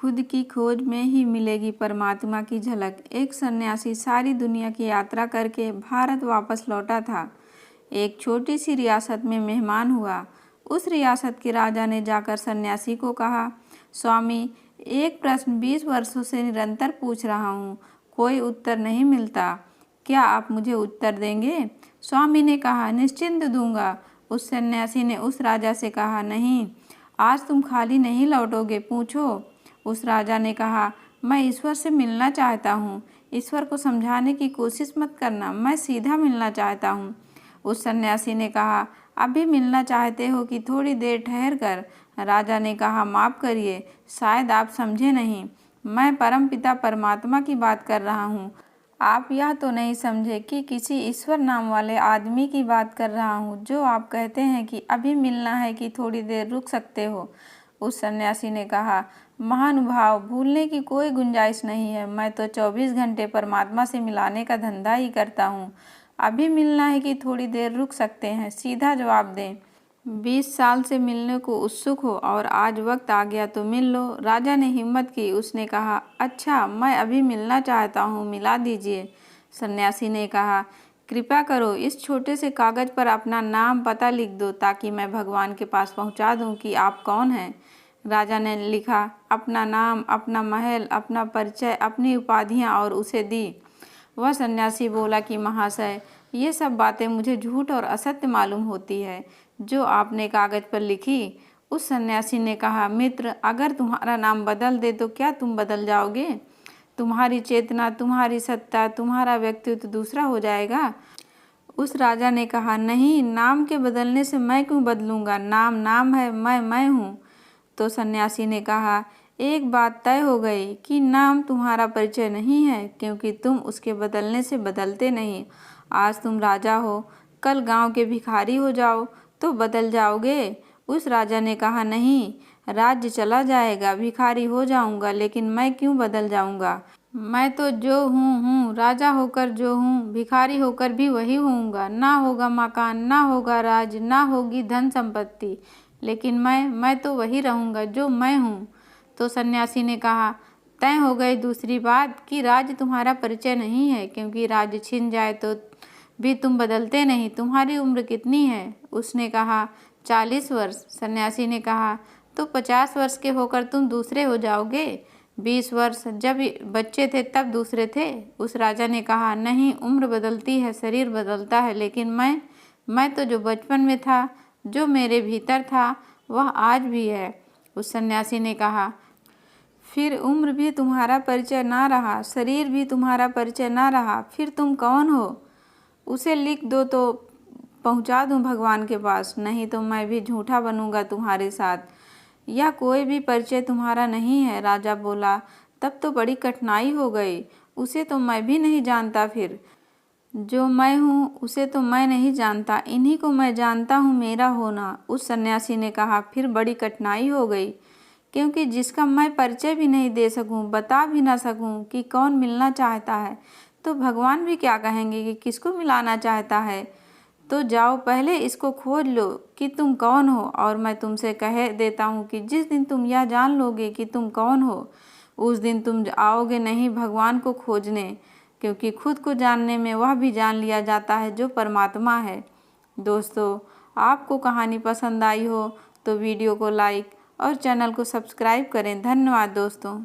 खुद की खोज में ही मिलेगी परमात्मा की झलक। एक सन्यासी सारी दुनिया की यात्रा करके भारत वापस लौटा था। एक छोटी सी रियासत में मेहमान हुआ। उस रियासत के राजा ने जाकर सन्यासी को कहा, स्वामी, एक प्रश्न 20 वर्षों से निरंतर पूछ रहा हूँ, कोई उत्तर नहीं मिलता। क्या आप मुझे उत्तर देंगे? स्वामी ने कहा, निश्चिंत दूंगा। उस सन्यासी ने उस राजा से कहा, नहीं, आज तुम खाली नहीं लौटोगे, पूछो। उस राजा ने कहा, मैं ईश्वर से मिलना चाहता हूँ। ईश्वर को समझाने की कोशिश मत करना, मैं सीधा मिलना चाहता हूँ। उस सन्यासी ने कहा, अभी मिलना चाहते हो कि थोड़ी देर ठहर कर? राजा ने कहा, माफ़ करिए, शायद आप समझे नहीं, मैं परमपिता परमात्मा की बात कर रहा हूँ। आप यह तो नहीं समझे कि किसी ईश्वर नाम वाले आदमी की बात कर रहा हूँ, जो आप कहते हैं कि अभी मिलना है कि थोड़ी देर रुक सकते हो। उस सन्यासी ने कहा, महानुभाव, भूलने की कोई गुंजाइश नहीं है। मैं तो 24 घंटे परमात्मा से मिलाने का धंधा ही करता हूँ। अभी मिलना है कि थोड़ी देर रुक सकते हैं? सीधा जवाब दें। 20 साल से मिलने को उत्सुक हो और आज वक्त आ गया तो मिल लो। राजा ने हिम्मत की। उसने कहा, अच्छा, मैं अभी मिलना चाहता हूँ, मिला दीजिए। सन्यासी ने कहा, कृपया करो, इस छोटे से कागज़ पर अपना नाम पता लिख दो ताकि मैं भगवान के पास पहुँचा दूँ कि आप कौन हैं। राजा ने लिखा, अपना नाम, अपना महल, अपना परिचय, अपनी उपाधियाँ और उसे दी। वह सन्यासी बोला कि महाशय, ये सब बातें मुझे झूठ और असत्य मालूम होती है जो आपने कागज़ पर लिखी। उस सन्यासी ने कहा, मित्र, अगर तुम्हारा नाम बदल दे तो क्या तुम बदल जाओगे? तुम्हारी चेतना, तुम्हारी सत्ता, तुम्हारा व्यक्तित्व दूसरा हो जाएगा। उस राजा ने कहा, नहीं, नाम के बदलने से मैं क्यों बदलूंगा? नाम नाम है, मैं हूँ। तो सन्यासी ने कहा, एक बात तय हो गई कि नाम तुम्हारा परिचय नहीं है, क्योंकि तुम उसके बदलने से बदलते नहीं। आज तुम राजा हो, कल गांव के भिखारी हो जाओ तो बदल जाओगे। उस राजा ने कहा, नहीं, राज्य चला जाएगा, भिखारी हो जाऊंगा, लेकिन मैं क्यों बदल जाऊंगा? मैं तो जो हूँ, राजा होकर जो हूँ, भिखारी होकर भी वही होऊंगा। ना होगा मकान, ना होगा राज, ना होगी धन संपत्ति, लेकिन मैं तो वही रहूँगा जो मैं हूँ। तो सन्यासी ने कहा, तय हो गई दूसरी बात कि राज्य तुम्हारा परिचय नहीं है, क्योंकि राज्य छिन जाए तो भी तुम बदलते नहीं। तुम्हारी उम्र कितनी है? उसने कहा, 40 वर्ष। सन्यासी ने कहा, तो 50 वर्ष के होकर तुम दूसरे हो जाओगे। 20 वर्ष, जब बच्चे थे तब दूसरे थे। उस राजा ने कहा, नहीं, उम्र बदलती है, शरीर बदलता है, लेकिन मैं तो जो बचपन में था, जो मेरे भीतर था, वह आज भी है। उस सन्यासी ने कहा, फिर उम्र भी तुम्हारा परिचय ना रहा, शरीर भी तुम्हारा परिचय ना रहा, फिर तुम कौन हो? उसे लिख दो तो पहुंचा दूं भगवान के पास, नहीं तो मैं भी झूठा बनूंगा तुम्हारे साथ। यह कोई भी परिचय तुम्हारा नहीं है। राजा बोला, तब तो बड़ी कठिनाई हो गई, उसे तो मैं भी नहीं जानता। फिर जो मैं हूँ उसे तो मैं नहीं जानता, इन्हीं को मैं जानता हूँ, मेरा होना। उस सन्यासी ने कहा, फिर बड़ी कठिनाई हो गई, क्योंकि जिसका मैं परिचय भी नहीं दे सकूं, बता भी ना सकूं कि कौन मिलना चाहता है, तो भगवान भी क्या कहेंगे कि किसको मिलाना चाहता है। तो जाओ, पहले इसको खोज लो कि तुम कौन हो, और मैं तुमसे कह देता हूँ कि जिस दिन तुम यह जान लोगे कि तुम कौन हो, उस दिन तुम आओगे नहीं भगवान को खोजने, क्योंकि खुद को जानने में वह भी जान लिया जाता है जो परमात्मा है। दोस्तों, आपको कहानी पसंद आई हो तो वीडियो को लाइक और चैनल को सब्सक्राइब करें। धन्यवाद दोस्तों।